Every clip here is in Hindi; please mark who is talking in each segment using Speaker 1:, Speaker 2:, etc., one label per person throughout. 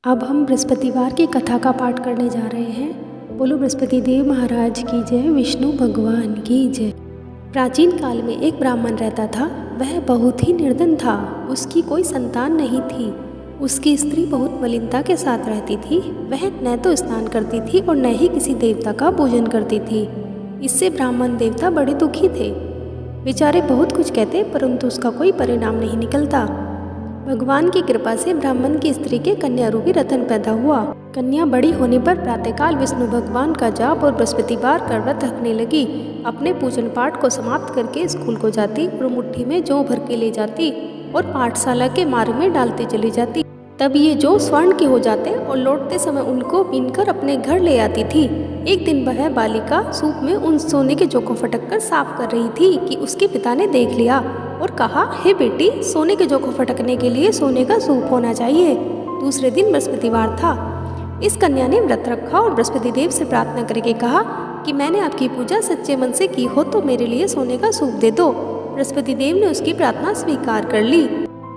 Speaker 1: अब हम बृहस्पतिवार की कथा का पाठ करने जा रहे हैं। बोलो बृहस्पति देव महाराज की जय, विष्णु भगवान की जय। प्राचीन काल में एक ब्राह्मण रहता था। वह बहुत ही निर्धन था। उसकी कोई संतान नहीं थी। उसकी स्त्री बहुत मलिनता के साथ रहती थी। वह न तो स्नान करती थी और न ही किसी देवता का पूजन करती थी। इससे ब्राह्मण देवता बड़े दुखी थे। बेचारे बहुत कुछ कहते परंतु उसका कोई परिणाम नहीं निकलता। भगवान की कृपा से ब्राह्मण की स्त्री के कन्या रूपी रतन पैदा हुआ। कन्या बड़ी होने पर प्रातःकाल विष्णु भगवान का जाप और बृहस्पतिवार का व्रत रखने लगी। अपने पूजन पाठ को समाप्त करके स्कूल को जाती और मुट्ठी में जौ भर के ले जाती और पाठशाला के मार्ग में डालती चली जाती। तब ये जौ स्वर्ण के हो जाते और लौटते समय उनको बीनकर अपने घर ले आती थी। एक दिन वह बालिका सूप में उन सोने के जौ को फटक कर साफ कर रही थी कि उसके पिता ने देख लिया और कहा, हे बेटी, सोने के जौ को फटकने के लिए सोने का सूप होना चाहिए। दूसरे दिन बृहस्पतिवार था। इस कन्या ने व्रत रखा और बृहस्पति देव से प्रार्थना करके कहा कि मैंने आपकी पूजा सच्चे मन से की हो तो मेरे लिए सोने का सूप दे दो। बृहस्पति देव ने उसकी प्रार्थना स्वीकार कर ली।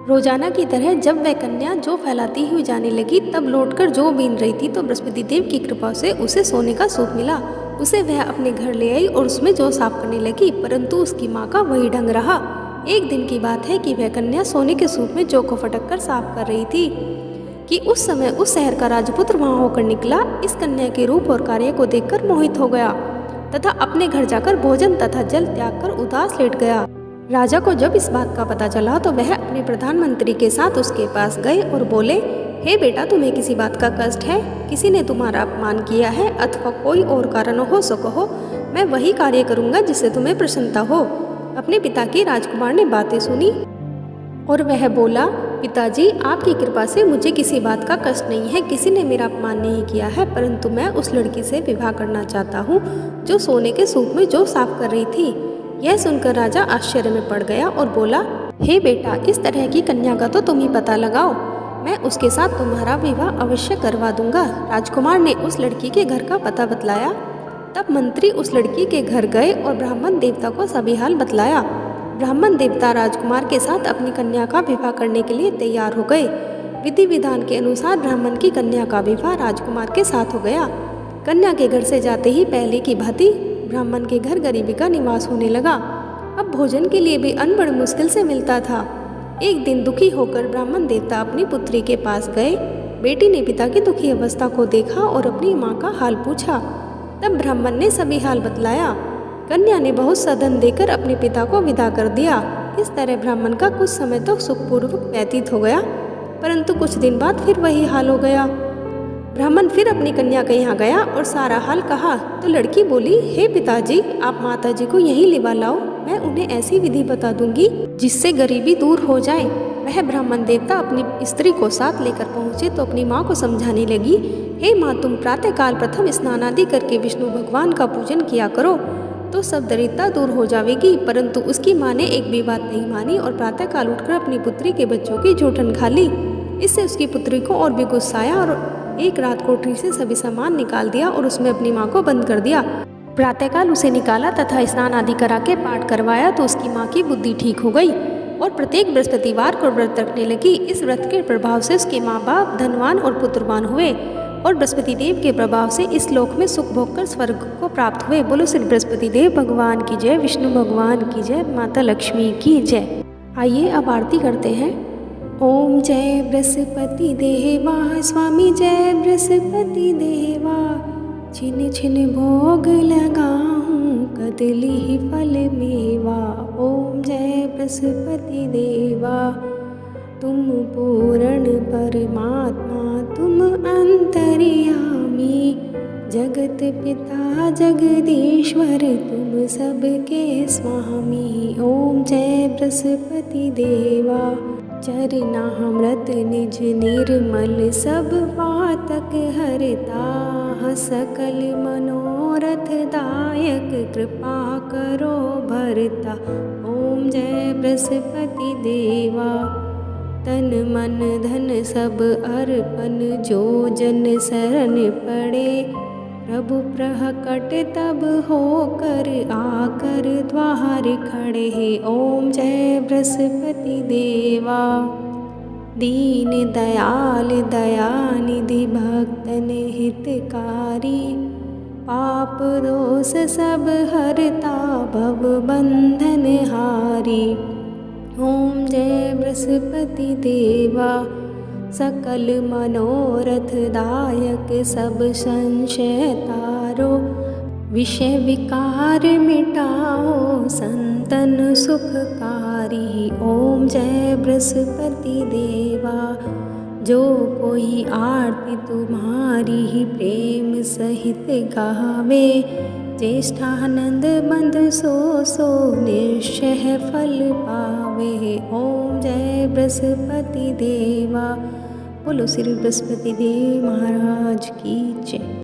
Speaker 1: रोजाना की तरह जब वह कन्या जौ फैलाती हुई जाने लगी तब लौटकर जौ बीन रही थी तो बृहस्पति देव की कृपा से उसे सोने का सूप मिला। उसे वह अपने घर ले आई और उसमें जौ साफ करने लगी, परंतु उसकी माँ का वही ढंग रहा। एक दिन की बात है कि वह कन्या सोने के सूप में जौ को फटक कर साफ कर रही थी कि उस समय उस शहर का राजपुत्र वहां होकर निकला। इस कन्या के रूप और कार्य को देखकर मोहित हो गया तथा अपने घर जाकर भोजन तथा जल त्याग कर उदास लेट गया। राजा को जब इस बात का पता चला तो वह अपने प्रधानमंत्री के साथ उसके पास गए और बोले, हे बेटा, तुम्हें किसी बात का कष्ट है? किसी ने तुम्हारा अपमान किया है अथवा कोई और कारण हो सो कहो, मैं वही कार्य करूँगा जिससे तुम्हें प्रसन्नता हो। अपने पिता की राजकुमार ने बातें सुनी और वह बोला, पिताजी, आपकी कृपा से मुझे किसी बात का कष्ट नहीं है। किसी ने मेरा अपमान नहीं किया है, परंतु मैं उस लड़की से विवाह करना चाहता हूँ जो सोने के सूप में जौ साफ कर रही थी। यह सुनकर राजा आश्चर्य में पड़ गया और बोला, हे बेटा, इस तरह की कन्या का तो तुम ही पता लगाओ। मैं उसके साथ तुम्हारा विवाह अवश्य करवा दूंगा। राजकुमार ने उस लड़की के घर का पता बतलाया। तब मंत्री उस लड़की के घर गए और ब्राह्मण देवता को सभी हाल बतलाया। ब्राह्मण देवता राजकुमार के साथ अपनी कन्या का विवाह करने के लिए तैयार हो गए। विधि विधान के अनुसार ब्राह्मण की कन्या का विवाह राजकुमार के साथ हो गया। कन्या के घर से जाते ही पहले की भांति ब्राह्मण के घर गरीबी का निवास होने लगा। अब भोजन के लिए भी अन्न बड़ी मुश्किल से मिलता था। एक दिन दुखी होकर ब्राह्मण देवता अपनी पुत्री के पास गए। बेटी ने पिता की दुखी अवस्था को देखा और अपनी माँ का हाल पूछा। तब ब्राह्मण ने सभी हाल बतलाया। कन्या ने बहुत सा धन देकर अपने पिता को विदा कर दिया। इस तरह ब्राह्मण का कुछ समय तक सुखपूर्वक व्यतीत हो गया, परंतु कुछ दिन बाद फिर वही हाल हो गया। ब्राह्मण फिर अपनी कन्या के यहाँ गया और सारा हाल कहा तो लड़की बोली, हे पिताजी, आप माताजी को यहीं लिवा लाओ। मैं उन्हें ऐसी विधि बता दूंगी जिससे गरीबी दूर हो जाए। वह ब्राह्मण देवता अपनी स्त्री को साथ लेकर पहुँचे तो अपनी माँ को समझाने लगी, हे माँ, तुम प्रातःकाल प्रथम स्नान आदि करके विष्णु भगवान का पूजन किया करो तो सब दरिद्रता दूर हो जाएगी। परंतु उसकी माँ ने एक भी बात नहीं मानी और प्रातःकाल उठकर अपनी पुत्री के बच्चों की जूठन खा ली। इससे उसकी पुत्री को और भी गुस्सा आया और एक रात कोठरी से सभी सामान निकाल दिया और उसमें अपनी माँ को बंद कर दिया। प्रातःकाल उसे निकाला तथा स्नान आदि करा के पाठ करवाया तो उसकी माँ की बुद्धि ठीक हो गई और प्रत्येक बृहस्पतिवार को व्रत रखने लगी। इस व्रत के प्रभाव से उसके माँ बाप धनवान और पुत्रवान हुए और बृहस्पति देव के प्रभाव से इस लोक में सुख भोग कर स्वर्ग को प्राप्त हुए। बोलो श्री बृहस्पति देव भगवान की जय, विष्णु भगवान की जय, माता लक्ष्मी की जय। आइए अब आरती करते हैं। ओम जय बृहस्पति देवा, स्वामी जय बृहस्पति देवा, छिन छिन भोग लगाऊं कदली फल मेवा। ओम जय बृहस्पति देवा, तुम पूर्ण परमात्मा, तुम अंतर्यामी, जगत पिता जगदीश्वर, तुम सबके स्वामी। ओम जय बृहस्पति देवा, चरणामृत निज निर्मल, सब पातक हरता, सकल मनोरथ दायक, कृपा करो भरता। ओम जय बृहस्पति देवा, तन मन धन सब अर्पण, जो जन शरण पड़े, प्रभु प्रकट तब होकर आकर द्वार खड़े। ओम जय बृहस्पति देवा। दीन दयाल दयानिधि भक्तन हितकारी, पाप दोष सब हरता भव बंधन हारी। ओम जय बृहस्पति देवा, सकल मनोरथ दायक सब संशय तारो, विषय विकार मिटाओ संतन सुखकारी। ओम जय बृहस्पति देवा, जो कोई आरती तुम्हारी ही प्रेम सहित गावे, ज्येष्ठानंद बंध सो सो निश्चय फल पावे। ओम जय बृहस्पति देवा। बोलो श्री बृहस्पति देव महाराज की जय।